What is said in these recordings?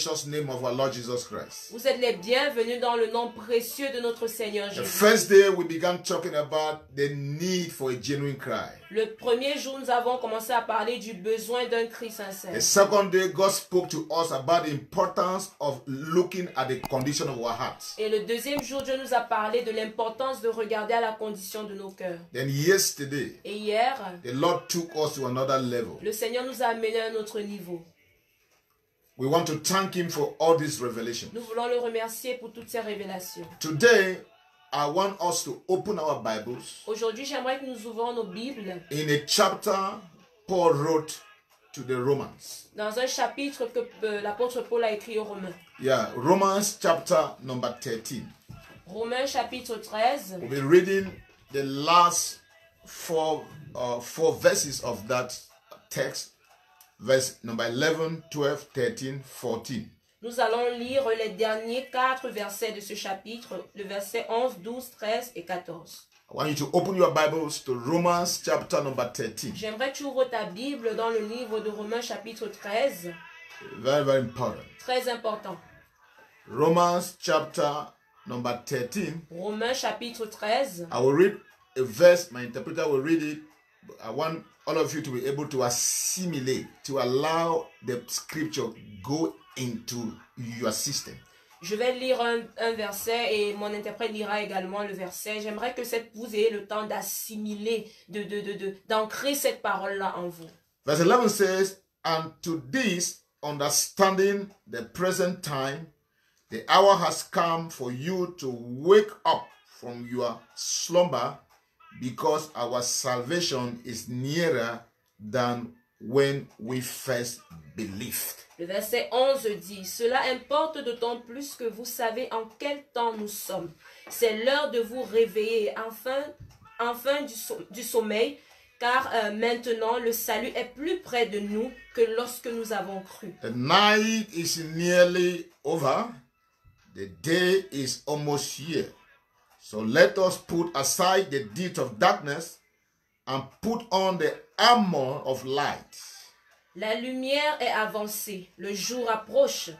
precious name of our Lord Jesus Christ. Vous êtes les bienvenus dans le nom précieux de notre Seigneur The Jésus. first day we began talking about the need for a genuine cry. Le premier jour, nous avons commencé à parler du besoin d'un cri sincère. The second day, God spoke to us about the importance of looking at the condition of our hearts. Et le deuxième jour, Dieu nous a parlé de l'importance de regarder à la condition de nos cœurs. Then yesterday, Et hier, the Lord took us to another level. le Seigneur nous a amené à un autre niveau. We want to thank Him for all these revelations. Nous voulons le remercier pour toutes ces révélations. Today, I want us to open our Bibles Aujourd'hui, j'aimerais que nous ouvrons nos Bibles in a chapter Paul wrote to the Romans. dans un chapitre que l'apôtre Paul a écrit aux Romains. Yeah, Romans chapter number 13. Romains chapitre 13. We'll be reading the last four verses of that text. Verse number 11, 12, 13, 14. Nous allons lire les derniers 4 versets de ce chapitre, le verset 11, 12, 13 et 14. I want you to open your Bibles to Romans chapter number 13. J'aimerais que tu ouvres ta Bible dans le livre de Romains chapitre 13. Very, very important. Très important. Romans chapter number 13. Romains chapitre 13. I will read a verse. My interpreter will read it. I want all of you to be able to assimilate, to allow the scripture go into your system. Je vais lire un verset et mon interprète lira également le verset. J'aimerais que vous ayez le temps d'assimiler, d'ancrer cette parole-là en vous. Verse 11 says, "And to this, understanding the present time, the hour has come for you to wake up from your slumber, because our salvation is nearer than when we first believed." Le verset 11 dit, « Cela importe d'autant plus que vous savez en quel temps nous sommes. C'est l'heure de vous réveiller enfin du sommeil, car maintenant le salut est plus près de nous que lorsque nous avons cru. The night is nearly over. The day is almost here. So let us put aside the deeds of darkness and put on the armor of light. La lumière est avancée, le jour approche.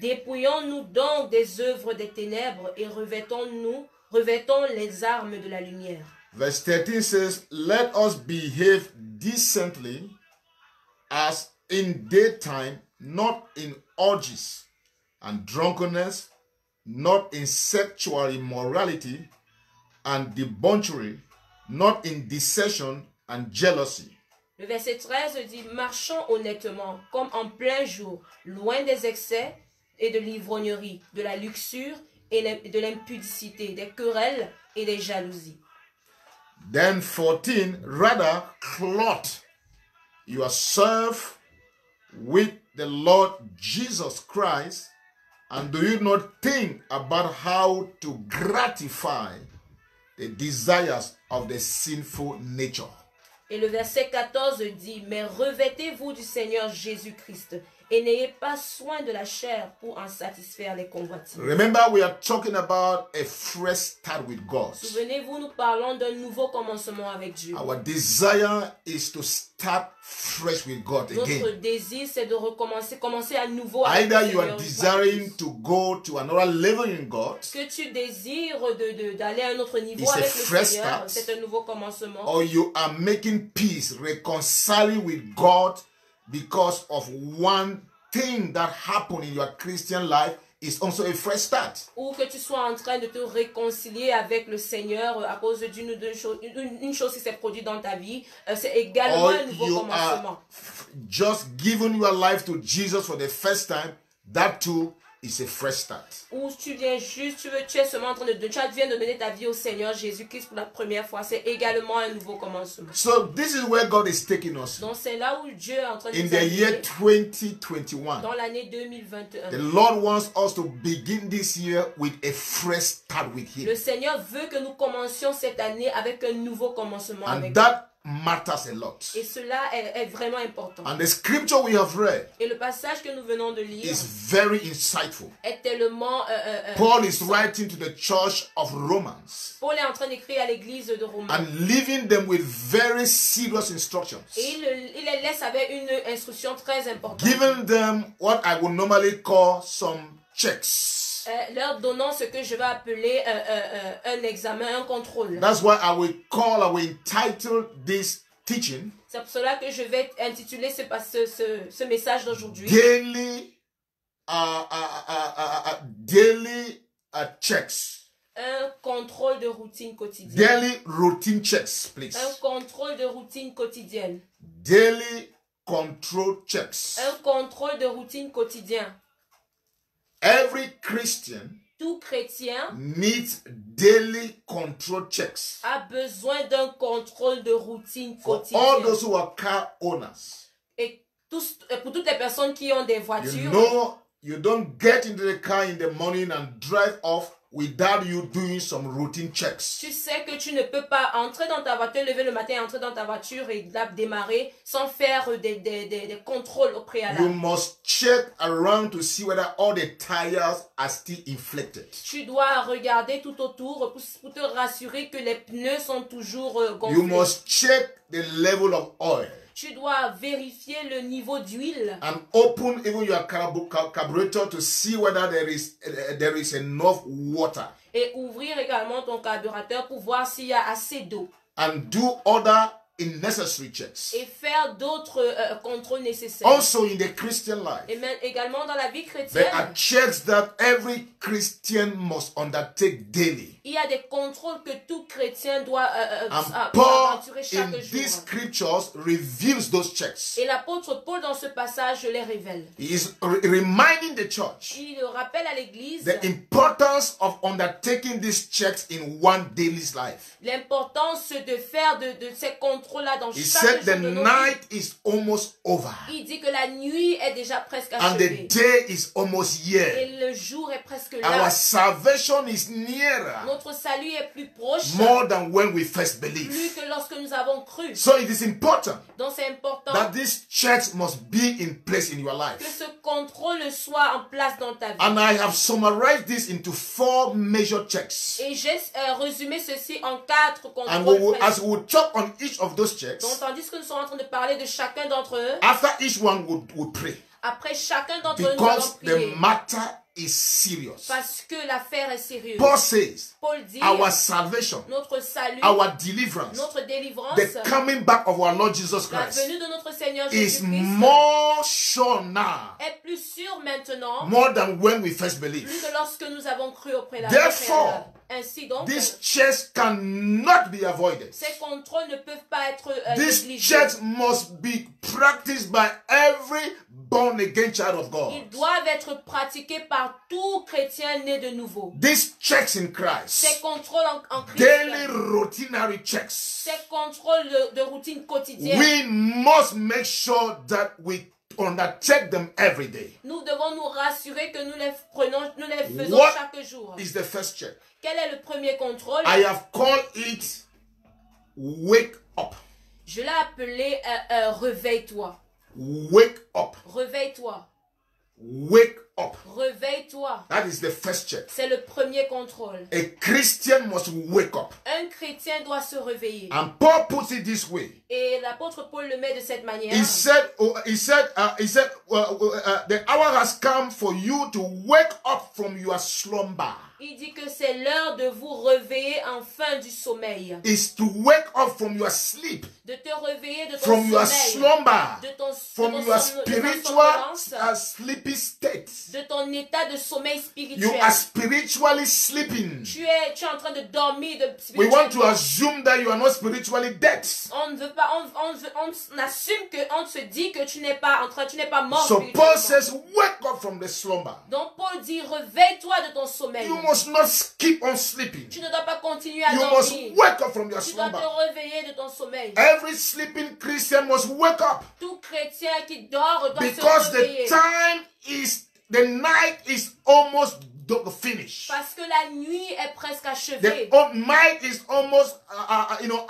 Dépouillons-nous donc des œuvres des ténèbres et revêtons les armes de la lumière. » Verse 13 says, "Let us behave decently as in daytime, not in orgies and drunkenness, not in sexual immorality and debauchery, not in dissension and jealousy." Le verset 13 dit, « Marchons honnêtement, comme en plein jour, loin des excès et de l'ivrognerie, de la luxure et de l'impudicité, des querelles et des jalousies. » Then 14, "Rather clothe yourself with the Lord Jesus Christ, and do you not think about how to gratify the desires of the sinful nature?" Et le verset 14 dit, « Mais revêtez-vous du Seigneur Jésus-Christ et n'ayez pas soin de la chair pour en satisfaire les convoitises. » Remember, we are talking about a fresh start with God. Souvenez-vous, nous parlons d'un nouveau commencement avec Dieu. Our desire is to start fresh with God Notre again. désir, c'est de commencer à nouveau avec Either le you are Seigneur. desiring to go to another level in God, Que tu désires d'aller à un autre niveau It's a avec fresh le Seigneur, start. c'est un nouveau commencement. or you are making peace, reconciling with God because of one thing that happened in your Christian life, is also a fresh start. Ou que tu sois en train de te réconcilier avec le Seigneur à cause d'une ou deux choses, une chose qui s'est produite dans ta vie, c'est également Or un nouveau you commencement. are just giving your life to Jesus for the first time, that too is a fresh start. Ou tu viens juste, tu es seulement en train tu viens de donner ta vie au Seigneur Jésus-Christ pour la première fois, c'est également un nouveau commencement. So this is where God is taking us. Donc c'est là où Dieu est en train de In nous the year amener 2021, dans l'année 2021. the Lord wants us to begin this year with a fresh start with Him. Le Seigneur veut que nous commencions cette année avec un nouveau commencement avec And lui. that matters a lot. Et cela est vraiment important. And the scripture we have read Et le passage que nous venons de lire is very insightful. est tellement... Paul is writing to the church of Romans Paul est en train d'écrire à l'église de Romains. and leaving them with very serious instructions. Et il les laisse avec une instruction très importante. Giving them what I would normally call some checks. Leur donnant ce que je vais appeler un examen, un contrôle. That's why I will entitle this teaching C'est pour cela que je vais intituler ce message d'aujourd'hui daily checks. Un contrôle de routine quotidienne. Daily routine checks, please. Un contrôle de routine quotidienne. Daily control checks. Un contrôle de routine quotidien. Every Christian Tout chrétien needs daily control checks. a besoin d'un contrôle de routine For all quotidienne. those who are car owners, Et pour toutes les personnes qui ont des you voitures, know you don't get into the car in the morning and drive off without you doing some routine checks. tu sais que tu ne peux pas entrer dans ta voiture, lever le matin, entrer dans ta voiture et démarrer sans faire des contrôles au You préalable. must check around to see whether all the tires are still inflated. Tu dois regarder tout autour pour te rassurer que les pneus sont toujours You gonflés. must check the level of oil Tu dois vérifier le niveau d'huile and open even your carburetor to see whether there is enough water, et ouvrir également ton carburateur pour voir s'il y a assez d'eau and do other necessary checks. et faire d'autres contrôles nécessaires. Also in the Christian life, Et même également dans la vie there chrétienne, are checks that every Christian must undertake daily. il y a des contrôles que tout chrétien doit And Paul aventurer chaque in jour. these scriptures reveals those checks. Et l'apôtre Paul dans ce passage les révèle. He is reminding the church Il rappelle à l'église the importance of undertaking these checks in one daily's life. l'importance de faire de ces contrôles-là dans He chaque said jour the de nos vies. night is almost over Il dit que la nuit est déjà presque and achevée. the day is almost here. Et le jour est presque Our là. salvation is nearer, Notre salut est plus proche, more than when we first plus believed. que lorsque nous avons cru. So it is important Donc c'est important that these checks must be in place in your que life. ce contrôle soit en place dans ta vie. And I have summarized this into 4 major checks. Et j'ai résumé ceci en 4 And contrôles as précis. we will talk on each of those checks, Donc tandis que nous sommes en train de parler de chacun d'entre eux, after each one we'll pray. après chacun d'entre eux nous allons Because prier. the matter is serious. Parce que l'affaire est sérieuse. Paul says, Paul dit, our salvation, notre salut, our deliverance, notre délivrance, the coming back of our Lord Jesus la Christ venue de notre Seigneur is Jésus-Christ more sure now, est plus sûre maintenant more than when we first plus believed. que lorsque nous avons cru au préalable. Therefore, Ainsi donc, These checks cannot be avoided. ces contrôles ne peuvent pas être These négligés. checks must be practiced by every born-again child of God. Ils doivent être pratiqués par tout chrétien né de nouveau. These checks in Ces Christ, contrôles en Christ, daily routinary checks, ces contrôles de routine quotidienne, we must make sure that we undertake them every day. nous devons nous rassurer que nous les prenons, nous les faisons What chaque jour. is the first check? Quel est le premier contrôle? I have called it wake up. Je l'ai appelé réveille-toi. Wake up. Réveille-toi. Wake up. Réveille-toi. That is the first check. C'est le premier contrôle. A Christian must wake up. Un chrétien doit se réveiller. And Paul puts it this way. Et l'apôtre Paul le met de cette manière. He said, the hour has come for you to wake up from your slumber. Il dit que c'est l'heure de vous réveiller enfin du sommeil. Is to wake up from your sleep, De te réveiller de ton from your sommeil. slumber, De ton, from de ton your de ta spiritual somnolence, sleepy state. de ton état de sommeil You spirituel. are spiritually sleeping. Tu es en train de dormir de We want to spirituellement. assume that you are not spiritually dead. On ne veut pas, on assume que, on se dit que tu n'es pas mort So Paul spirituellement. says, wake up from the slumber. Donc Paul dit, réveille-toi de ton sommeil. You must not keep on sleeping. Tu ne dois pas continuer à You must dormir. wake up from your Tu dois slumber. te réveiller de ton sommeil. Every sleeping Christian must wake up. Tout chrétien qui dort doit Because se the réveiller. time is, the night is almost finished. Parce que la nuit est presque The achevée. night is almost,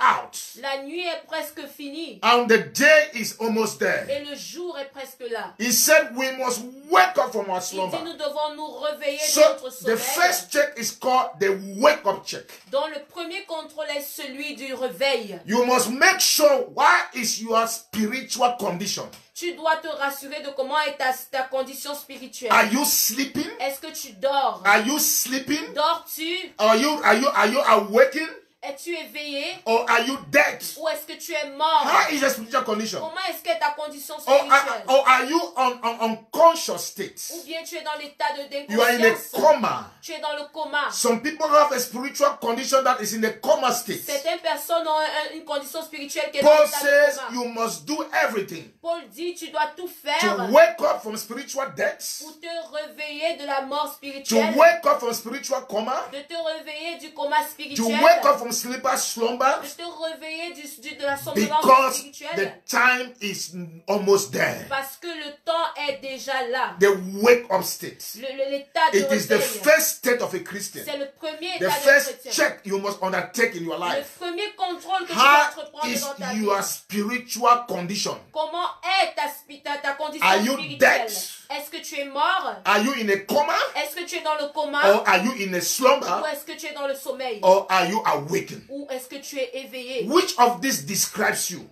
out. La nuit est presque finie. And the day is almost there. Et le jour est presque là. He said we must wake up from our Il dit slumber. nous devons nous réveiller So de notre the sommeil. first check is called the wake up check. Donc le premier contrôle est celui du réveil. You must make sure what is your spiritual condition. Tu dois te rassurer de comment est ta condition spirituelle. Are you sleeping? Est-ce que tu dors? Are you sleeping? Dors-tu? Are you awaking? Es-tu éveillé? Or are you dead? Ou est-ce que tu es mort? How is your spiritual condition? Comment est-ce que ta condition Or spirituelle? are you on unconscious state? Ou bien tu es dans l'état de You are in a déconscience? coma. Tu es dans le coma. Some people have a spiritual condition that is in a coma state. Certaines personnes ont une condition spirituelle qui est Paul dans l'état says de coma. you must do everything Paul dit tu dois tout faire to wake up from spiritual death, pour te réveiller de la mort to spirituelle, wake up from spiritual coma, de te réveiller du coma to spirituel, wake up from sleeper slumber, de te réveiller de la somnolence because the spirituelle, time is almost there. parce que le temps est déjà là. The wake up state. L'état de It is the réveil, first state of a Christian. c'est le premier The état de first chrétien. check you must undertake in your Le life. premier contrôle que tu dois How entreprendre is dans ta vie. your spiritual condition? Comment est ta condition Are you spirituelle? dead? Est-ce que tu es mort? Are you in a coma? Est-ce que tu es dans le coma? Or are you in a Ou slumber? est-ce que tu es dans le sommeil? Or are you awakened? Ou est-ce que tu es éveillé? Which of this describes you?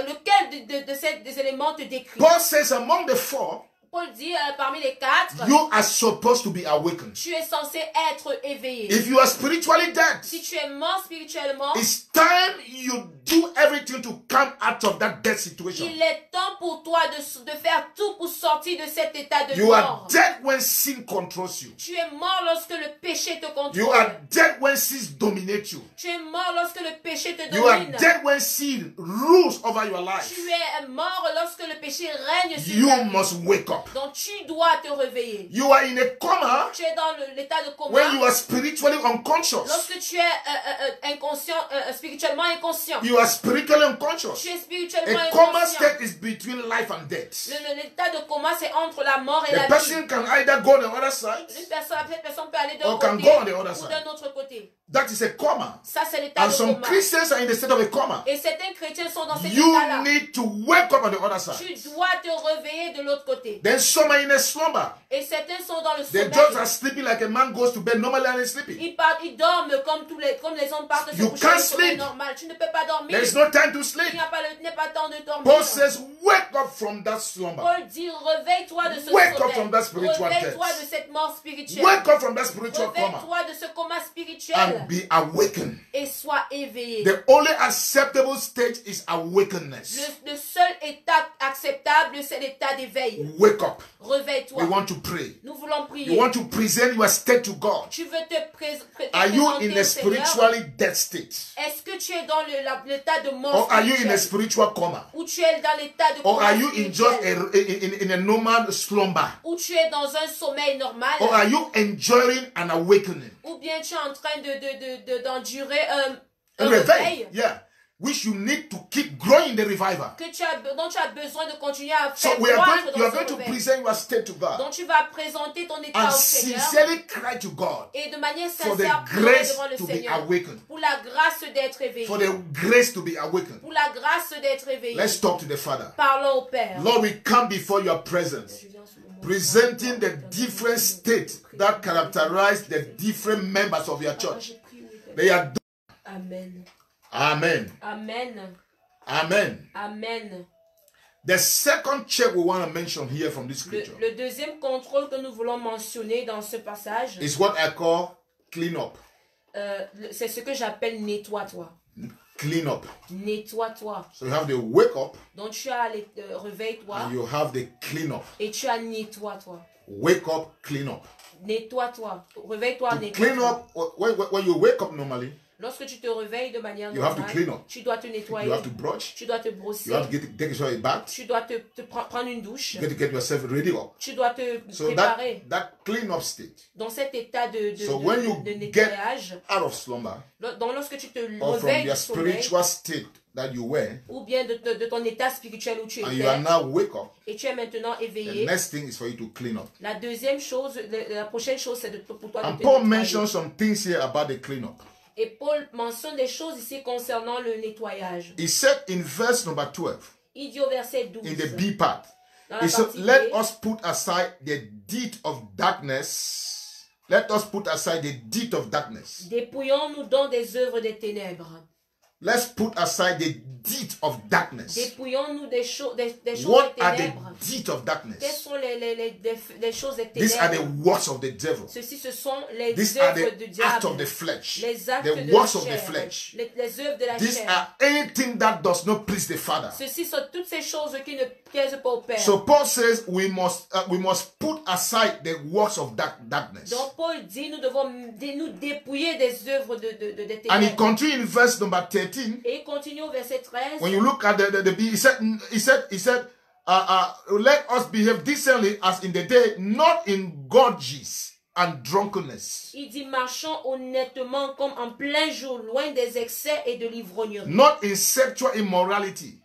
Lequel de ces éléments te décrit? Paul says among the four, Paul dit parmi les quatre, you are supposed to be awakened. tu es censé être éveillé. If you are spiritually dead, Si tu es mort spirituellement, it's time you do everything to come out of that dead situation. il est temps pour toi de faire tout pour sortir de cet état de You are mort. dead when sin controls you. Tu es mort lorsque le péché te You contrôle. are dead when sin dominates you. Tu es mort lorsque le péché te You are domine. dead when sin rules over your life. Tu es mort lorsque le péché règne sur You ta vie. must wake up. Donc tu dois te réveiller. You are in a coma Tu es dans l'état de coma when you are spiritually unconscious. lorsque tu es inconscient, spirituellement inconscient. You are spiritually unconscious. Tu es spirituellement A coma inconscient. state is between life and death. L'état de coma, c'est entre la mort et The la vie. person can either go on the other side, Cette personne peut aller d'un or can côté go on the other ou side. d'un autre côté. That is a coma. Ça, c'est l'état And de some coma. Christians are in the state of a coma. Et certains chrétiens sont dans cet You état-là. need to wake up on the other side. Tu dois te réveiller de l'autre côté. Then some are in a slumber. Et certains sont dans le They just are sommeil. sleeping like a man goes to bed normally and is sleeping. Ils dorment comme les hommes partent se You coucher can't au sommeil sleep. normal. Tu ne peux pas dormir. There is no time to Il sleep. n'y a pas temps de dormir. Paul says, wake up from that slumber. Paul dit, réveille-toi de ce Wake up sommeil. from that spiritual Réveille-toi death. de cette mort spirituelle. Wake up from that spiritual coma Réveille-toi de ce coma spirituel and be awakened. et sois éveillé. The only acceptable stage is awakeness. Le seul état acceptable, c'est l'état d'éveil. Wake up. Réveille-toi. We want to pray. Nous voulons You prier. want to present your state to God. Tu veux te Are you in présenter a au Seigneur. spiritually dead state? Est-ce que tu es dans l'état de mort Or are you in a spirituelle? spiritual coma? Ou tu es dans l'état de Or coma are you in just spirituel? in a normal slumber? Ou tu es dans un sommeil normal? Or are you enjoying an awakening? Ou bien tu es en train d'endurer un A réveil revival, yeah. Which you need to keep growing the revival. dont tu as besoin de continuer à So faire you are croître going dans ce to réveil. present your state to God Donc tu vas présenter ton état and au Seigneur sincerely cry to God et de manière for the sincère pleurer grace devant le to be Seigneur awakened. pour la grâce d'être éveillé. For the grace to be awakened. Pour la grâce d'être éveillé. Let's talk to the Father. Parlons au Père. Lord, we come before your presence, presenting the different states that characterize the different members of your church. They are. Amen. Amen. Amen. Amen. Amen. The second check we want to mention here from this scripture Le deuxième contrôle que nous voulons mentionner dans ce passage, is what I call clean up. c'est ce que j'appelle nettoie-toi. Clean up. Nettoie-toi. So you have the wake up Donc tu as réveille-toi and you have the clean up. et tu as nettoie-toi. Wake up, clean up. Nettoie-toi. Réveille-toi, To clean nettoie-toi. up, when you wake up normally, Lorsque tu te réveilles de manière You have to normale, clean up. tu dois te nettoyer. you have to brush, Tu dois te brosser. you have to get yourself a bath, Tu dois te prendre une douche. you have to get yourself ready up. Tu dois te So préparer that clean up state, dans cet état So when you de get nettoyage. out of slumber, Donc lorsque tu te or from réveilles your du sommeil, spiritual state that you were, ou bien de ton état spirituel où tu and you are étais, now wake up, et tu es maintenant the éveillé, next thing is for you to clean up. la deuxième chose, la prochaine chose, c'est pour toi de And te Paul nettoyer. mentions some things here about the cleanup. Et Paul mentionne des choses ici concernant le nettoyage. He said in verse number 12, Il dit au verset 12, in the B part, dans he la said, partie let B, us put aside the deed of darkness. Let us put aside the deed of darkness. dépouillons-nous donc des œuvres des ténèbres. Let's put aside the deed of darkness. Dépouillons-nous des choses des What are the ténèbres. deed of Quelles darkness? sont les choses des These are the ténèbres? works of the devil. Ceci, ce sont les These are œuvres the du acts diable, of the flesh. les actes The de works la of the chair, flesh. les œuvres de la These chair. are anything that does not please the Father. Ceci sont toutes ces choses qui ne plaisent pas au Père. So Paul says we must put aside the works of darkness. Donc Paul dit, nous devons nous dépouiller des œuvres des And he ténèbres. continues in verse number 13. Et il continue au verset 13. When you look at the he said, let us behave decently as in the day, not in gorges and drunkenness, Il dit, marchons honnêtement comme en plein jour, loin des excès et de l'ivrognerie, not in sexual immorality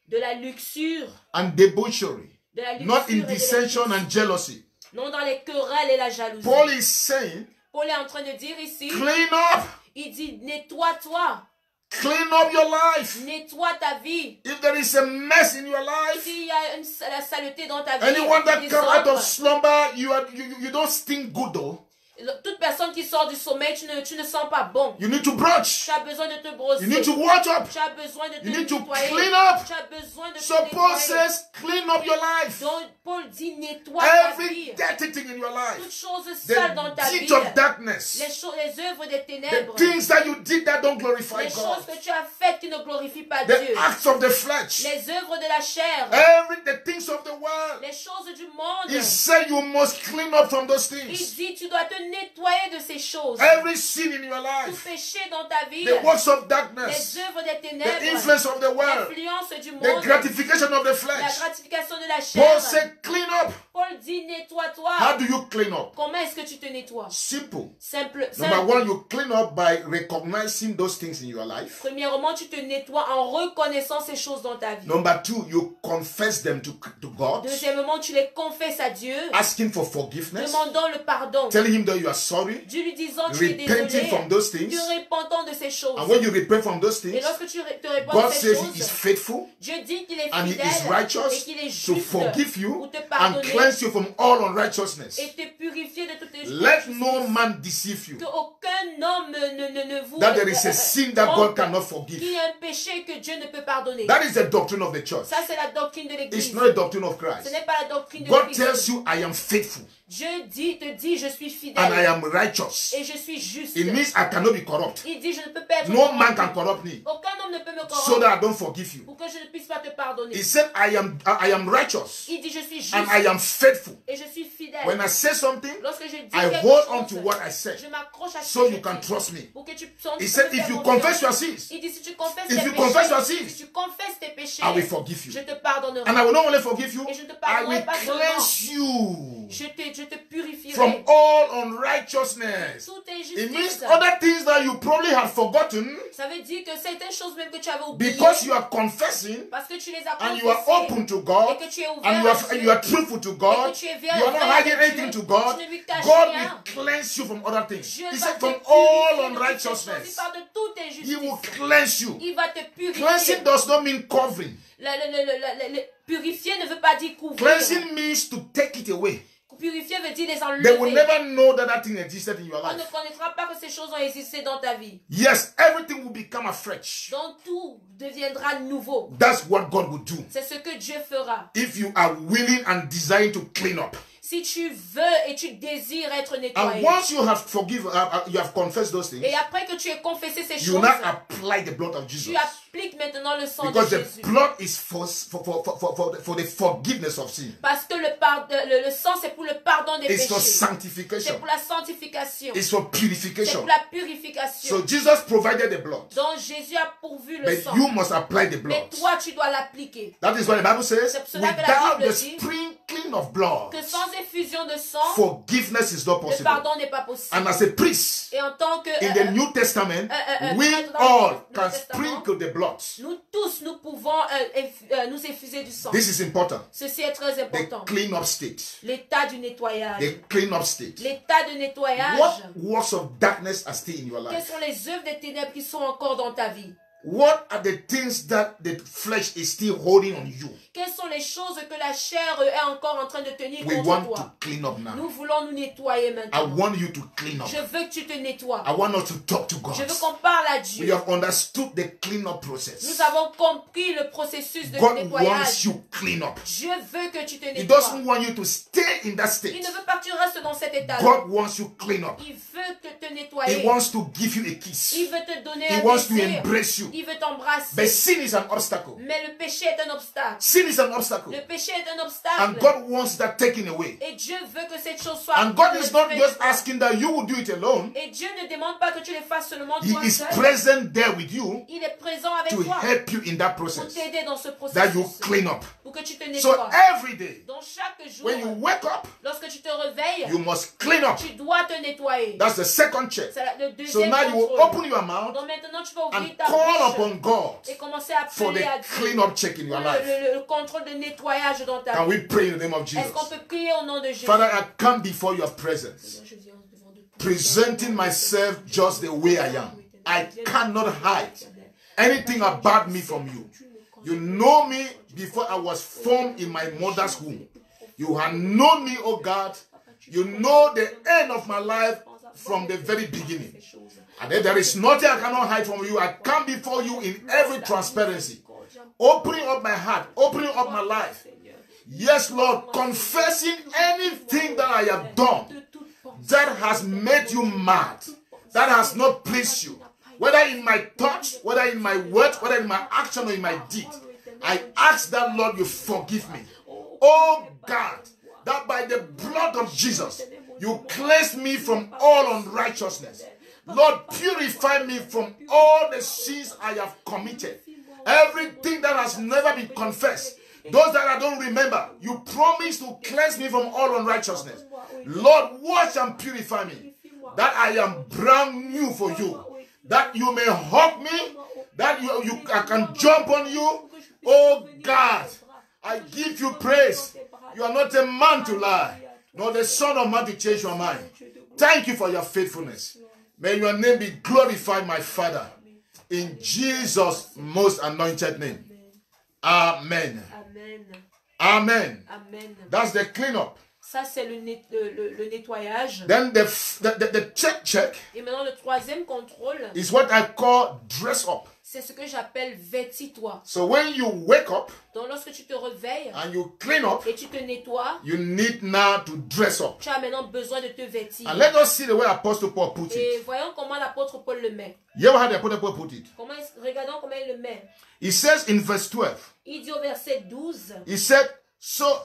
de la luxure, and debauchery, de la not in luxure et de la dissension luxure, and jealousy. non dans les querelles et la jalousie. Paul is saying, Paul est en train de dire ici, clean up, il dit, nettoie-toi, clean up your life. nettoie ta vie. If there is a mess in your life, S'il y a la saleté dans ta vie, anyone that des comes out ordres, of slumber, you don't stink good though. toute personne qui sort du sommeil, tu ne sens pas bon. You need to brush. Tu as besoin de te brosser. You need to watch up. Tu as besoin de te You need to nettoyer. clean up. Tu as besoin de So te Paul nettoyer. says, clean up your life. Donc Paul dit, nettoie ta Every vie. dirty thing in your Toutes life, choses sales dans ta the vie. deeds of darkness, Les œuvres des the ténèbres. things that you did that don't glorify Les God, choses que tu as faites qui ne glorifient pas the Dieu. acts of the flesh, Les œuvres de la chair. the things of the world. Les choses du monde. He said you must clean up from those Il things. dit, tu dois te nettoyer de ces choses. Every sin in your Tout life, péché dans ta vie. the works of Les darkness, œuvres des the ténèbres. influence of the world, L'influence du the monde. gratification of the La flesh. gratification de la Paul chair. said, clean up. Paul dit, nettoie-toi. How do you clean up? Comment est-ce que tu te nettoies? Simple. Simple. Number one, you clean up by recognizing those things in your life. Premièrement, tu te nettoies en reconnaissant ces choses dans ta vie. Number two, you confess them to God, Deuxièmement, tu les confesses à Dieu, asking for forgiveness, demandant le pardon. telling him that you are sorry, Dieu lui disant, tu es repenting désolé, from those things. te repentant de ces choses. And when you repent from those Et things, lorsque tu te réponds God de ces says He is choses, faithful Dieu dit qu'il est and He fidèle is righteous et qu'il est to juste forgive pour you te and pardonner cleanse you from all unrighteousness. et te purifier de toutes les Let no man deceive you. Que aucun homme ne vous That there is a sin that God cannot forgive. qu'il y a un péché que Dieu ne peut pardonner. That is the doctrine of the church. Ça, c'est la doctrine de It's l'Église. not a doctrine of Ce Christ. n'est pas la doctrine de God l'Église. tells you, I am faithful Dieu te dit, je suis fidèle and I am righteous. et je suis juste. It means I cannot be corrupt. Il dit, je ne peux pas être No man corrompu. can corrupt me Aucun homme ne peut me so corrompre that I don't forgive you. pour que je ne puisse pas te pardonner. He said, I am righteous Il dit, je suis juste and I am faithful. et je suis fidèle. When I say something, Lorsque je dis I quelque hold chose, on to what I said je m'accroche à ce so que you je can dis trust me. pour que tu sens He said, if you confess your sins, Il dit, si tu confesses if tes you péchés, confess your sins, si tu confesses tes péchés, I will forgive you. je te pardonnerai. And I will not only forgive you, Et je ne te I pardonnerai will pas seulement. cleanse you Je te purifierai. from all unrighteousness. Toute It means injustice. other things that you probably have forgotten Ça veut dire que certaines choses même que tu avais oubliées, because you are confessing parce que tu les as and you are confessées, open to God et que tu es ouvert and à Dieu, you are truthful to God. et que tu es You are not vrai hiding avec anything Dieu, to God. tu ne lui caches God rien. will cleanse you from other things. Dieu He va said te from purifier all de toutes ces choses. Il unrighteousness. parle de toute He will injustice. cleanse you. Il va te purifier. Cleansing does not mean covering. Purifier ne veut pas dire couvrir. Cleansing means to take it away. Purifier veut dire les They will enlever. never know that that thing existed in your On ne life. connaîtra pas que ces choses ont existé dans ta vie. Yes, everything will become afresh. Donc tout deviendra nouveau. That's what God will do. C'est ce que Dieu fera. If you are willing and desiring to clean up. Si tu veux et tu désires être And nettoyé. once you have you have confessed those things, Et après que tu aies confessé ces you choses, now apply the blood of Jesus. tu appliques maintenant le sang de Because the Jésus. blood is for the forgiveness of sin. Parce que le sang, c'est pour le pardon des It's for péchés. C'est sanctification. pour la sanctification. It's for C'est purification. pour la purification. So Jesus provided the blood. Donc Jésus a pourvu le But sang. you must apply the Mais blood. toi, tu dois l'appliquer. That is what the Bible says. C'est pour cela que la Without Bible the dit sprinkling of blood, Que sans effusion de sang, forgiveness is not le possible. pardon n'est pas possible. And as a priest, Et en tant que in the New Testament, we prêtre dans all le can Testament, sprinkle the blood. nous tous, nous pouvons nous effuser du sang. This is important. Ceci est très The important. clean-up state. L'état du nettoyage. The clean-up state. L'état de nettoyage. What works of darkness are still in your Quelles life? sont les œuvres des ténèbres qui sont encore dans ta vie? What are the things that the flesh is still holding on you? Quelles sont les choses que la chair est encore en train de tenir We contre want toi? to clean up now. Nous voulons nous nettoyer I maintenant. want you to clean up. Je veux que tu te nettoies. I want us to talk to God. Je veux qu'on parle à We Dieu. have understood the clean-up process. Nous avons compris le processus de God wants nettoyage. you clean up. Dieu veut que tu te He nettoies. doesn't want you to stay in that Il state. ne veut pas que tu restes dans cet état-là. God wants you clean up. Il veut te He nettoyer. wants to give you a kiss. Il veut te donner He un wants to désir. embrace you. Il veut t'embrasser. But sin is an obstacle. Mais le péché est un obstacle. Sin is an obstacle. Le péché est un And obstacle. God wants that taken away. Et Dieu veut que cette chose soit And God is not retirée. just asking that you will do it alone. Et Dieu ne demande pas que tu le fasses seulement He toi is seul. present there with you Il est présent avec to toi help you in that pour process. t'aider dans ce That you processus. clean up. Pour que tu te So nettoies. every day, Dans chaque jour, when you wake up, lorsque tu te réveilles, you must clean up. tu dois te nettoyer. That's the second check. C'est le So deuxième now you will contrôle. open your mouth Donc maintenant, tu vas ouvrir and ta call bouche upon God et commencer à for appeler à the Dieu. clean up check in your life. Le contrôle de nettoyage dans ta Can vie. we pray in the name of Est-ce qu'on Jesus? peut prier au nom de Jésus? Father, I come before your presence, Je viens devant de toi. presenting myself just the way I am. I cannot hide anything about me from you. You know me before I was formed in my mother's womb. You have known me, oh God. You know the end of my life from the very beginning. And if there is nothing I cannot hide from you, I come before you in every transparency, opening up my heart, opening up my life. Yes, Lord, confessing anything that I have done that has made you mad, that has not pleased you, whether in my thoughts, whether in my words, whether in my action or in my deed. I ask that, Lord, you forgive me. Oh God, that by the blood of Jesus, you cleanse me from all unrighteousness. Lord, purify me from all the sins I have committed. Everything that has never been confessed. Those that I don't remember, you promise to cleanse me from all unrighteousness. Lord, wash and purify me, that I am brand new for you, that you may hug me, that I can jump on you. Oh God, I give you praise. You are not a man to lie, nor the son of man to change your mind. Thank you for your faithfulness. May your name be glorified, my Father, in Jesus' most anointed name. Amen. Amen. Amen. Amen. That's the cleanup. Ça, c'est le nettoyage. Then the check Et maintenant, le troisième contrôle, is what I call dress up. c'est ce que j'appelle vêtis-toi. So when you wake up Donc, lorsque tu te réveilles and you clean up, et tu te nettoies, you need now to dress up. tu as maintenant besoin de te vêtir. And let us see the way Apostle Paul put Et it. voyons comment l'apôtre Paul le met. You ever had the Apostle Paul put it? Regardons comment il le met. He says in verse 12, Il dit au verset 12, he said,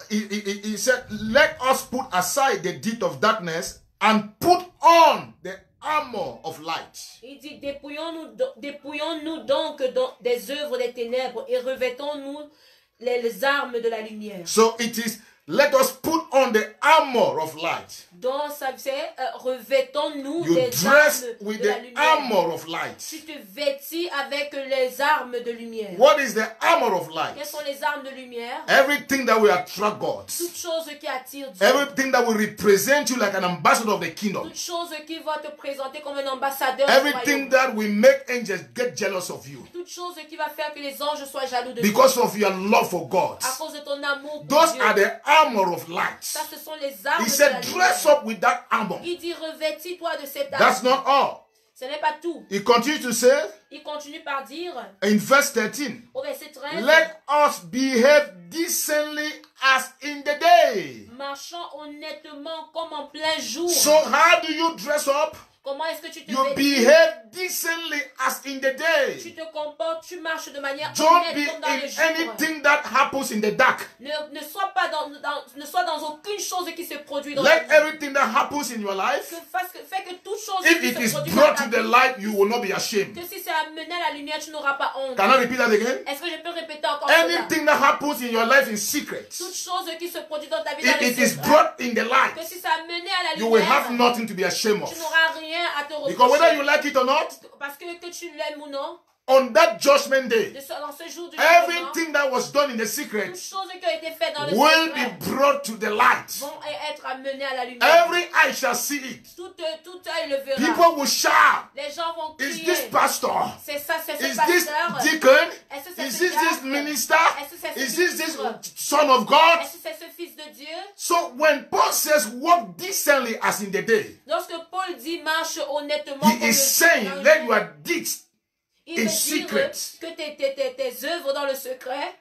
he said, let us put aside the deed of darkness and put on the armor of light. il dit, dépouillons-nous donc des œuvres des ténèbres et revêtons-nous les armes de la lumière. So it is, let us put on the armor of light. Donc, ça c'est revêtons-nous You des dress armes with de la the lumière. armor of light. Tu te vêtis avec les armes de lumière. What is the armor of light? Quelles sont les armes de lumière? Everything that will attract God. Toutes choses qui attirent Dieu. Everything that will represent you like an ambassador of the kingdom. Toutes choses qui vont te présenter comme un ambassadeur. Everything that will make angels get jealous of you Toutes choses qui va faire que les anges soient jaloux de toi. because of your love for God. À cause de ton amour pour Those Dieu. are the armor of light. Ça, ce sont les armes He de said, la dress lumière. up with that armor. Il dit, revêtis-toi de cette arme. That's not all. Ce n'est pas tout. He continues to say Il continue par dire, in verse 13, au verset 13, let us behave decently as in the day. marchant honnêtement comme en plein jour. So how do you dress up? Comment est-ce que tu te You vêtis? behave decently as in the day. Tu te comportes, tu marches de manière Don't honnête be comme dans le in jour. anything that happens in the dark. Ne sois pas ne sois dans aucune chose qui se produit dans la Let vie. everything that happens in your life, Fais que toute chose if qui it se is produit brought dans to ta the vie, light, you will not be ashamed. que si c'est amené à la lumière, tu n'auras pas honte. Can I repeat that again? Est-ce que je peux répéter encore cela? Anything that happens in your life in secret, Toute chose qui se produit dans ta vie dans if le it is secret, brought in the light, que si ça a mené à la you will have lumière, nothing to be ashamed tu of. n'auras rien à te Because whether you reprocher. like it or not, Parce que tu l'aimes ou non, on that judgment day, dans ce jour du jugement, everything that was done in the secret toutes choses qui ont été faites dans le will secret be brought to the light. vont être amenées à la lumière. Every eye shall see it. Tout œil le verra. People will shout, Les gens vont is crier. this pastor? C'est ça, c'est ce Is this pasteur. deacon? Est-ce que c'est Is ce this diacre? minister? Est-ce que c'est Is ce this ministre? son of God? Est-ce que c'est ce fils de Dieu? So when Paul says walk decently as in the day, Lorsque Paul dit marche honnêtement, he is saying let your deeds il in veut secret dire que tes œuvres dans le secret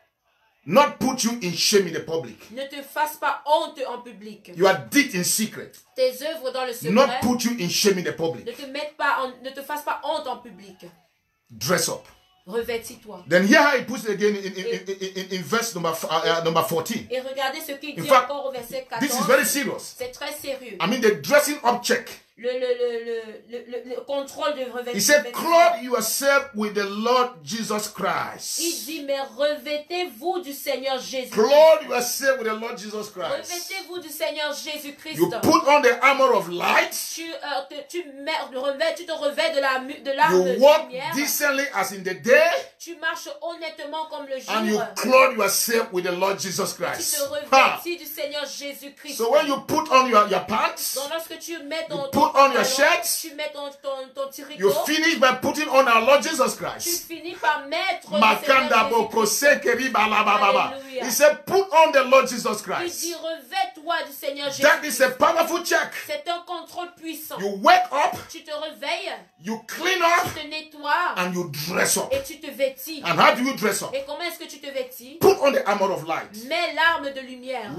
not put you in shame in the public. ne te fassent pas honte en public. Your deeds in secret Tes œuvres dans le secret not put you in shame in the public. ne te fassent pas honte en public. Dress up. Revêtis-toi. Then here he puts it again in verse number 14. Et regardez ce qu'il In dit fact, encore au verset this is 14. very serious. C'est très sérieux. I mean the dressing up check. Le contrôle de He said, revêtement. clothe yourself with the Lord Jesus Il Christ. dit, mais revêtez-vous du Seigneur Jésus. Clothe yourself with the Lord Jesus Christ. Revêtez-vous du Seigneur Jésus-Christ. You put on the armor of light. Tu te revêts de l'arme de You walk lumière. decently as in the day. Tu marches honnêtement comme le And you jour. clothe yourself with the Lord Jesus Tu te Christ. Ha. revêtis du Seigneur Jésus-Christ. So when you put on your pants, Donc lorsque tu mets you ton put on your pantalon, shirt, tu mets ton tricot, you finish by putting on our Lord Jesus tu Christ. finis par mettre le Makanda Seigneur boko Jésus-Christ. sekeri balababa. Alléluia. He said, put on the Lord Jesus Il Christ. dit, revêt-toi du Seigneur That is Jésus-Christ. a powerful check. C'est un contrôle puissant. You wake up, Tu te réveilles, you clean up, tu te nettoies and you dress up. et tu te vêtis. And how do you dress up? Et comment est-ce que tu te vêtis? Put on the armor of light. Mets l'arme de lumière.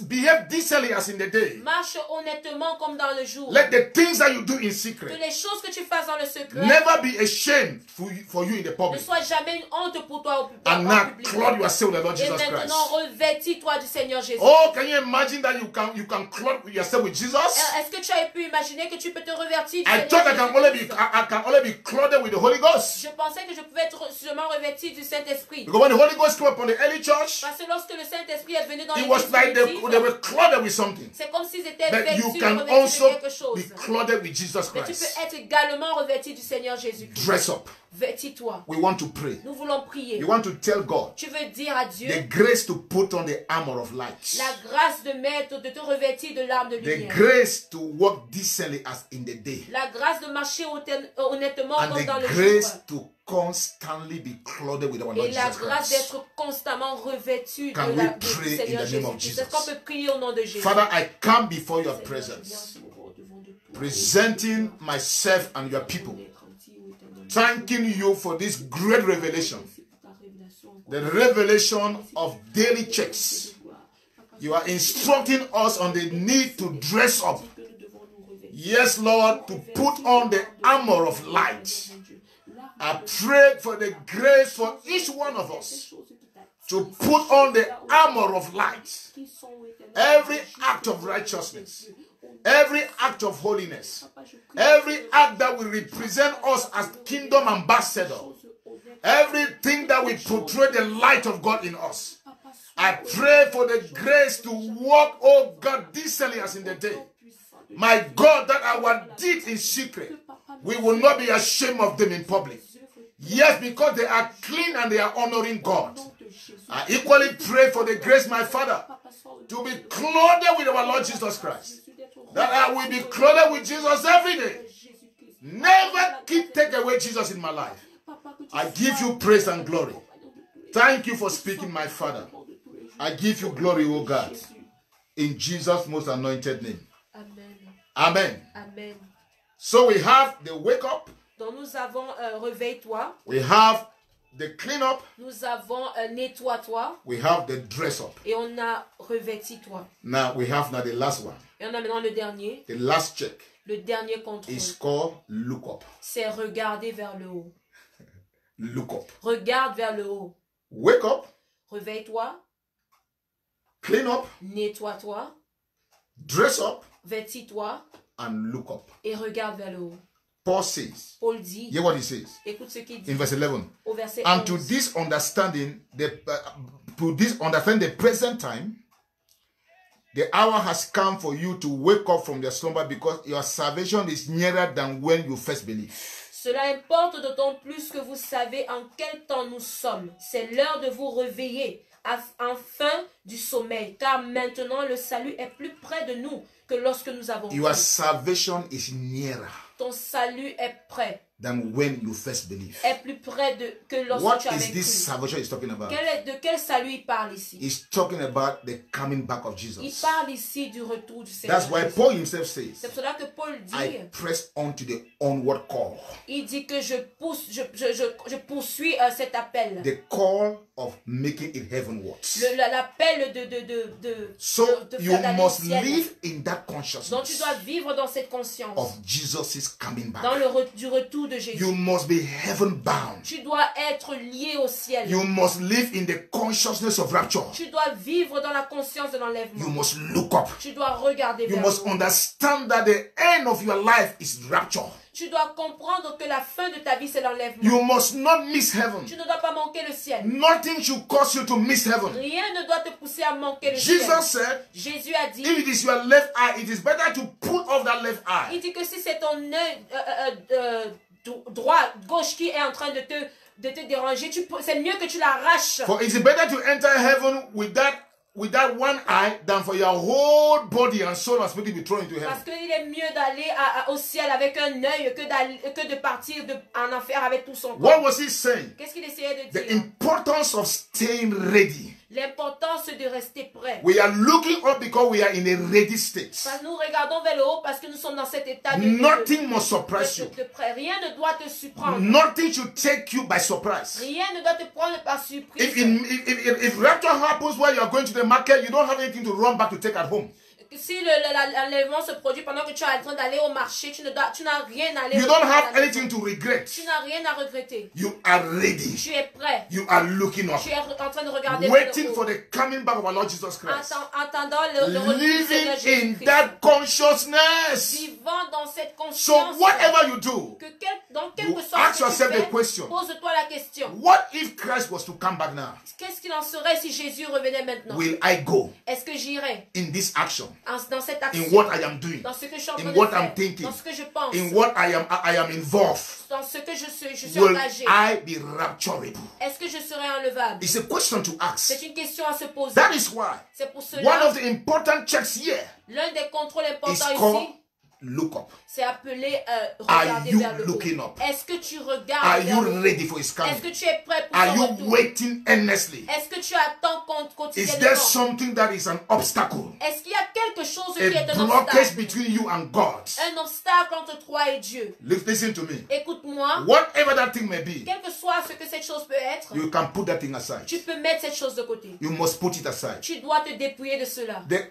Behave decently as in the day. Marche honnêtement comme dans le jour. Let the things that you do in Que secret les choses que tu fasses dans le secret never be ashamed for you in the ne public. soient jamais une honte pour toi au public. And en now public. clothe yourself with the Lord Et Jesus maintenant, Christ. revêtis-toi du Seigneur Jésus. Oh, can you imagine that you can clothe yourself with Jesus? Est-ce que tu as pu imaginer que tu peux te revêtir du I Seigneur thought I Jésus-Christ? can only be clothed with the Holy Ghost. Je pensais que je pouvais être seulement revêti du Saint-Esprit. Because when the Holy Ghost came upon the early church, Parce que lorsque le Saint-Esprit est venu dans it l'église was like they primitive, were clothed with something. c'est comme s'ils étaient But you vêtus, can revêtus de also quelque chose. be clothed with Jesus Mais tu Christ. peux être également revêtu du Seigneur Jésus-Christ. Dress up. Vêtis-toi. We want to pray. Nous voulons prier. You want to tell God Tu veux dire à Dieu the grace to put on the armor of light. la grâce de te revêtir de l'arme de The lumière. grace to walk decently as in the day. La grâce de marcher honnêtement And comme dans the le grace jour. to constantly be clothed with our Lord Et la Jesus grâce Christ. d'être constamment revêtu Can de we du pray in Seigneur the name of Jésus-Christ. Est-ce Jesus? qu'on peut prier au nom de Jésus? Father, I come before your Seigneur, je presence, viens devant de toi. presenting myself and your people, thanking you for this great revelation, the revelation of daily checks. You are instructing us on the need to dress up. Yes, Lord, to put on the armor of light. I pray for the grace for each one of us to put on the armor of light. Every act of righteousness, every act of holiness, every act that will represent us as kingdom ambassadors, everything that will portray the light of God in us. I pray for the grace to walk, oh God, decently as in the day. My God, that our deeds in secret, we will not be ashamed of them in public. Yes, because they are clean and they are honoring God. I equally pray for the grace, my Father, to be clothed with our Lord Jesus Christ. That I will be clothed with Jesus every day. Never take away Jesus in my life. I give you praise and glory. Thank you for speaking, my Father. I give you glory, O God. In Jesus' most anointed name. Amen. Amen. Amen. So we have the wake up. Donc nous avons réveille-toi. We have the clean up. Nous avons nettoie-toi. We have the dress up. Et on a revêtis-toi. Now we have the last one. Et on a maintenant le dernier. The last check Le dernier contrôle. is called look up. C'est regarder vers le haut. Look up. Regarde vers le haut. Wake up. Réveille-toi. Clean up. Nettoie-toi. Dress up. Vêtis-toi. And look up. Et regarde vers le haut. Paul says, Paul dit, hear what he says écoute ce qu'il in dit verse 11. au verset And to 11. this understanding, the present time, the hour has come for you to wake up from your slumber, because your salvation is nearer than when you first believed. Cela importe d'autant plus que vous savez en quel temps nous sommes. C'est l'heure de vous réveiller, enfin du sommeil, car maintenant le salut est plus près de nous que lorsque nous avons Your cru. salvation is nearer Ton salut est prêt, than when you first believed. est plus près que lorsque What tu is avais this cru. salvation he's talking about? De quel salut il parle ici? He's talking about the coming back of Il Jesus. parle ici du retour du Seigneur. That's why Jésus. Paul himself says, C'est pour cela que Paul dit, I press on to the onward call. il dit que je poursuis cet appel. The call of making it heavenward. L'appel de So you faire d'aller au must ciel. live in that Donc tu consciousness dois vivre dans cette conscience, of Jesus' coming back. dans du retour de Jésus. You must be heaven bound. Tu dois être lié au ciel. You must live in the consciousness of rapture. Tu dois vivre dans la conscience de You l'enlèvement. must look up. Tu dois regarder You vers must nous. understand that the end of your life is rapture. Tu dois comprendre que la fin de ta vie, c'est l'enlèvement. You must not miss heaven. Tu ne dois pas manquer le ciel. Nothing should cause you to miss heaven. Rien ne doit te pousser à manquer le ciel. Jesus said, Jésus a dit, if it is your left eye, it is better to put off that left eye. il dit que si c'est ton œil droit, gauche qui est en train de te déranger, c'est mieux que tu l'arraches. For it is better to enter heaven with that one eye than for your whole body and soul and spirit to be thrown into heaven. Parce qu'il est mieux d'aller au ciel avec un œil que de partir en enfer avec tout son corps. What was he saying? Qu'est-ce qu'il essayait de The dire? importance of staying ready. L'importance de rester prêt. We are looking up because we are in a ready state. Nous regardons vers le haut parce que nous sommes dans cet état Nothing must surprise you. de prêt. Rien ne doit te surprendre. Nothing should take you by surprise. Rien ne doit te prendre par surprise. If rapture happens while you are going to the market, you don't have anything to run back to take at home. Si l'enlèvement se produit pendant que tu es en train d'aller au marché, tu n'as rien à aller. You don't have anything to regret. Tu n'as rien à regretter. You are ready. Tu es prêt. You are looking up. Tu es en train de regarder Waiting for the coming back of our Lord Jesus Christ. Attendant le retour du Seigneur Living in Jésus-Christ. that consciousness. Vivant dans cette So conscience. whatever you do, Dans you quelque sorte ask que tu yourself fais, the question. pose-toi la question. What if Christ was to come back now? Qu'est-ce qu'il en serait si Jésus revenait maintenant? Will I go Est-ce que j'irai in this action? dans cette action? In what I am doing? Dans ce que je suis en train In de what faire? I'm thinking? Dans ce que je pense? In what I am involved? Dans ce que je suis Will engagé? I be rapturable? Est-ce que je serai enlevable? It's a question to ask. C'est une question à se poser. That is why C'est pour one cela, of the important checks here l'un des contrôles is importants called ici, look up. c'est appelé Are regarder you vers le haut. looking up? Est-ce que tu Are regardes vers le you haut? ready for his Est-ce coming? que tu es prêt pour Are son you retour? waiting earnestly? Est-ce que tu attends Is quotidiennement? there something that is an obstacle? Est-ce qu'il y a quelque chose qui est A un blockage obstacle? between you and God? Un obstacle entre toi et Dieu. Listen to me. Écoute-moi, Whatever that thing may be, quel que soit ce que cette chose peut être, you can put that thing aside. tu peux mettre cette chose de côté. You must put it aside. Tu dois te dépouiller de cela. The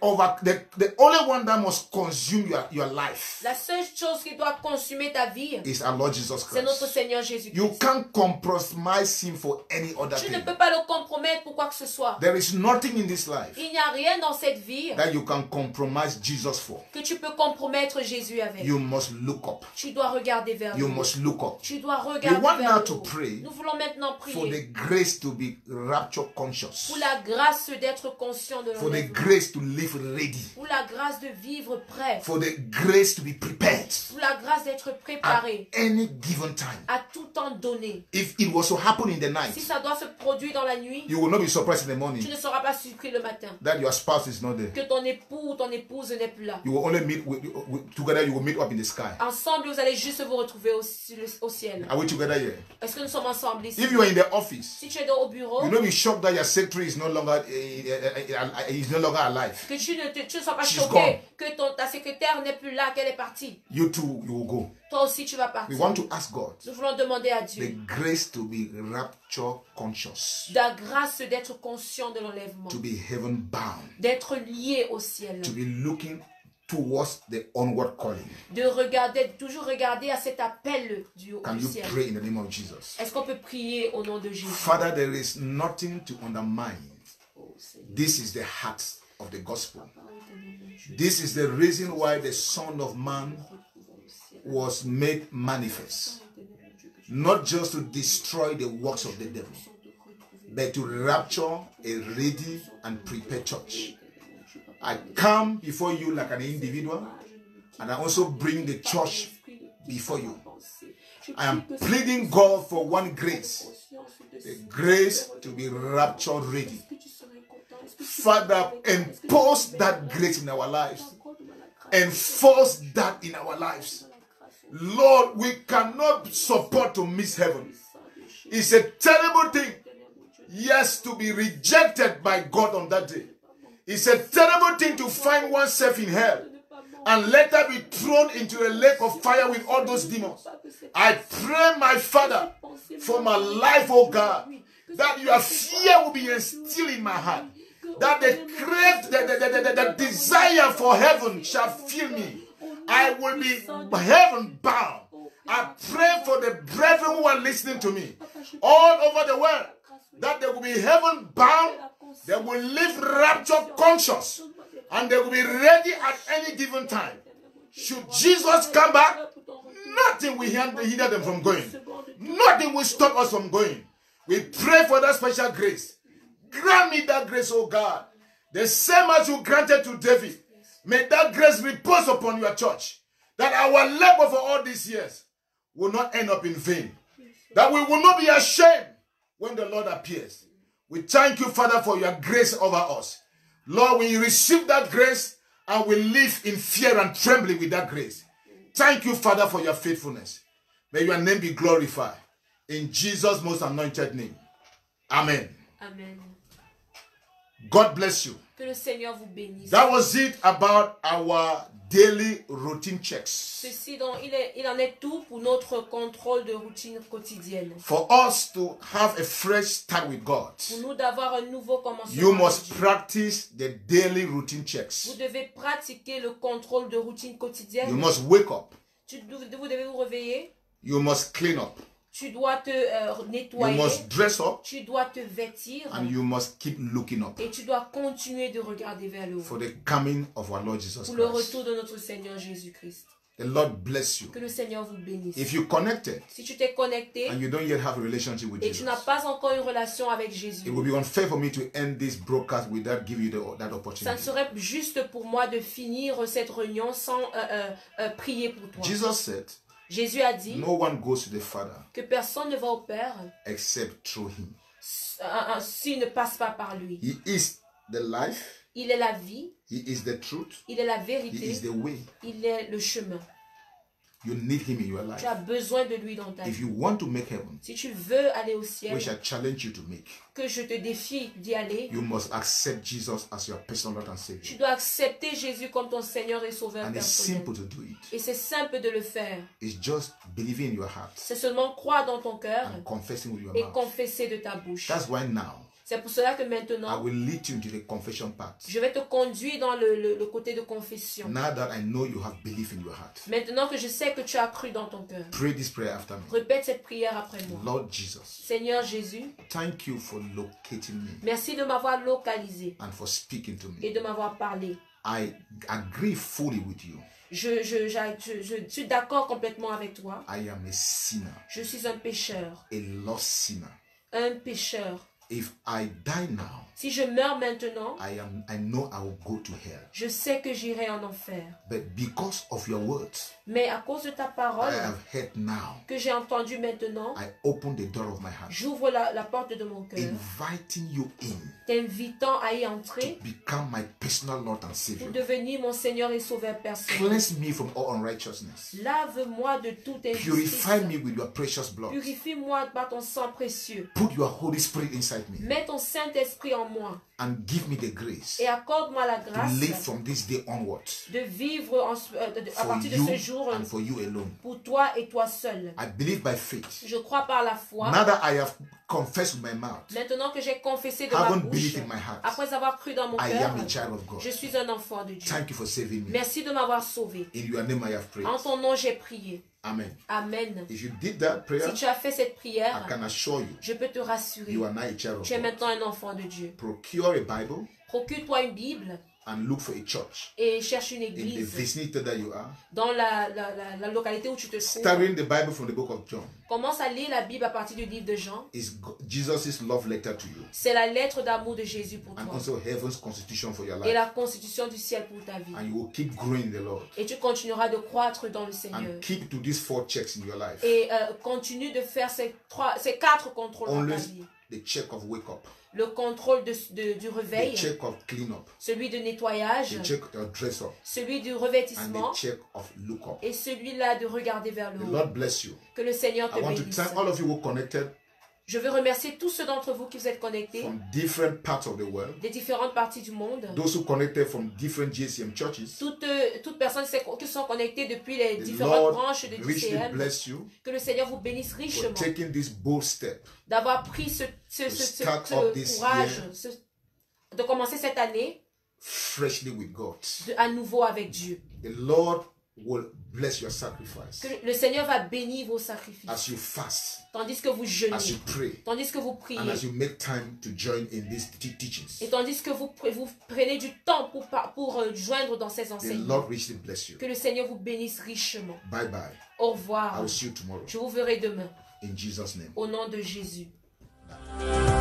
only one that must consume your life La seule chose qui doit consumer ta vie, is our Lord Jesus c'est notre Christ. Seigneur You Jésus-Christ. can't compromise him for any other Tu ne thing. peux pas le compromettre pour quoi que ce soit. There is nothing in this life Il n'y a rien dans cette vie that you can compromise Jesus for. que tu peux compromettre Jésus avec. You must look up. Tu dois regarder vers You le haut. must look up. Tu dois We regarder want vers now le to haut. pray Nous voulons maintenant for prier the grace to be rapture conscious, pour la grâce d'être conscient de for the l'enlèvement. grace to live ready, Pour la grâce de vivre prêt. for the grace to be prepared Pour la grâce d'être at préparé any given time. à tout temps donné. If it was to happen in the Si night, ça doit se produire dans la nuit, you will not be surprised in the tu morning ne seras pas surpris le matin that your spouse is not there. que ton époux ou ton épouse n'est plus là. You will only meet together. You will meet up in the sky. Ensemble, vous allez juste vous retrouver au ciel. Are we together here? Est-ce que nous sommes ensemble ici? If you are in the office, Si tu es au bureau, you will not be shocked that your secretary is no longer alive. que tu ne sois pas She's choqué que ta secrétaire n'est plus là, qu'elle est partie. You too, you will go. Toi aussi, tu vas We partir. want to ask God Nous voulons demander à the Dieu grace to be rapture conscious, la grâce d'être conscient de l'enlèvement, to be heaven bound, d'être lié au ciel, to be looking towards the onward calling. de regarder, toujours regarder à cet appel du Can you ciel. pray in the name of Jesus? Est-ce qu'on peut prier au nom de Jésus? Father, there is nothing to undermine. Oh, Seigneur. This is the heart of the gospel. This is the reason why the Son of Man was made manifest, not just to destroy the works of the devil, but to rapture a ready and prepared church. I come before you like an individual, and I also bring the church before you. I am pleading God for one grace, the grace to be rapture ready. Father, impose that grace in our lives. Enforce that in our lives. Lord, we cannot support to miss heaven. It's a terrible thing, yes, to be rejected by God on that day. It's a terrible thing to find oneself in hell and later be thrown into a lake of fire with all those demons. I pray, my Father, for my life, oh God, that your fear will be instilled in my heart, that the desire for heaven shall fill me. I will be heaven bound. I pray for the brethren who are listening to me all over the world, that they will be heaven bound, they will live rapture conscious, and they will be ready at any given time. Should Jesus come back, nothing will hinder them from going. Nothing will stop us from going. We pray for that special grace. Grant me that grace, oh God. The same as you granted to David. May that grace repose upon your church. That our labor for all these years will not end up in vain. That we will not be ashamed when the Lord appears. We thank you, Father, for your grace over us. Lord, we receive that grace and we live in fear and trembling with that grace. Thank you, Father, for your faithfulness. May your name be glorified. In Jesus' most anointed name. Amen. Amen. God bless you. Que le Seigneur vous bénisse. That was it about our daily routine checks. Ceci donc, il en est tout pour notre contrôle de routine quotidienne. For us to have a fresh start with God, Pour nous d'avoir un nouveau commencement. you avec must Dieu. practice the daily routine checks. Vous devez pratiquer le contrôle de routine quotidienne. You must wake up. Vous devez vous réveiller. You must clean up. Tu dois te You nettoyer. must dress up. Tu dois te vêtir. And you must keep looking up Et tu dois continuer de regarder vers le haut. for the coming of our Lord Jesus Pour le Christ. retour de notre Seigneur Jésus-Christ. The Lord bless you. Que le Seigneur vous bénisse. If you connected Si tu t'es connecté and you don't yet have a relationship with et tu n'as Jesus, pas encore une relation avec Jésus, it would be unfair for me to end this broadcast without giving you that ça ne opportunity. serait juste pour moi de finir cette réunion sans prier pour toi. Jesus said, Jésus a dit no one goes to the Father que personne ne va au Père except through him. s'il ne passe pas par lui. He is the life. Il est la vie, He is the truth. il est la He vérité, is the way. il est le chemin. You need him in your life. Tu as besoin de lui dans ta If vie. you want to make heaven, Si tu veux aller au ciel, which I challenge you to make, que je te défie d'y aller, you must accept Jesus as your personal Lord and tu Savior. dois accepter Jésus comme ton Seigneur et Sauveur And it's personnel. simple to do it. Et c'est simple de le faire. It's just believing in your heart C'est seulement croire dans ton cœur and confessing with your et mouth. confesser de ta bouche. That's why now C'est pour cela que I maintenant, will lead you into the confession part. je vais te conduire dans le côté de confession. Now that I know you have belief in your heart, Maintenant que je sais que tu as cru dans ton cœur, pray this prayer after me. répète cette prière après moi. Lord Jesus, Seigneur Jésus, thank you for locating me merci de m'avoir localisé and for speaking to et me. de m'avoir parlé. I agree fully with you. Je suis d'accord complètement avec toi. I am a sinner, Je suis un pécheur. a lost sinner. Un pécheur. If I die now, Si je meurs maintenant, I know I will go to hell. je sais que j'irai en enfer. But because of your words Mais à cause de ta parole I have heard now, que j'ai entendue maintenant, I open the door of my heart, j'ouvre la porte de mon cœur, inviting you in t'invitant à y entrer to become my personal Lord and pour Savior. devenir mon Seigneur et Sauveur personnel. Cleanse me from all unrighteousness. Lave-moi de toute Purify injustice. me with your precious blood. Purifie-moi par ton sang précieux. Put your Holy Spirit inside me Mets ton Saint-Esprit en moi and give me the grace et accorde-moi la to grâce live from this day onwards de vivre à for partir de you ce jour and for you alone. pour toi et toi seul. I believe by faith. Je crois par la foi. Now that I have confessed with my mouth, Maintenant que j'ai confessé de ma haven't bouche, believed in my heart, après avoir cru dans mon I cœur, am a child of God. je suis un enfant de Dieu. Thank you for saving me. Merci de m'avoir sauvé. In your name I have prayed. En ton nom, j'ai prié. Amen. Amen. If you did that prayer, Si tu as fait cette I prière, can assure you, je peux te rassurer. you are now a child of Tu es God. maintenant un enfant de Dieu. Procure a Bible Procure-toi une Bible and look for a church et cherche une in the église vicinity that you are. dans la localité où tu te trouves. Studying the Bible from the book of John Commence à lire la Bible à partir du livre de Jean. is Jesus' love letter to you, C'est la lettre d'amour de Jésus pour and toi. also heaven's constitution for your Et life. la constitution du ciel pour ta vie. And you will keep growing in the Lord, Et tu continueras de croître dans le Seigneur. and keep to these 4 checks in your life. Et continue de faire ces 4 contrôles dans ta Always vie. the check of wake up, Le contrôle du the réveil, check of clean up, celui de nettoyage, the check of dress up, celui du and revêtissement the check of look up. et celui-là de regarder vers le The haut. Lord bless you. Que le Seigneur te I want to bénisse. thank all of you who connected Je veux remercier tous ceux d'entre vous qui vous êtes connectés from different parts of the world, des différentes parties du monde. those who connected from different GCM churches. Toutes personnes qui sont connectées depuis les The différentes Lord branches de richly DCM. bless you Que le Seigneur vous bénisse for richement taking this bold step d'avoir pris ce start up this courage year. de commencer cette année freshly with God. à nouveau avec Dieu. The Lord will bless your sacrifice Que le Seigneur va bénir vos sacrifices. as you fast, Tandis que vous as jeûnez. you pray, Tandis que vous priez. and as you make time to join in these teachings. Et tandis que vous prenez du temps pour joindre dans ces The enseignements. Lord richly bless you. Que le Seigneur vous bénisse richement. Bye bye. Au I revoir. will see you tomorrow. Je vous verrai demain. In Jesus' name. Au nom de Jésus. Bye.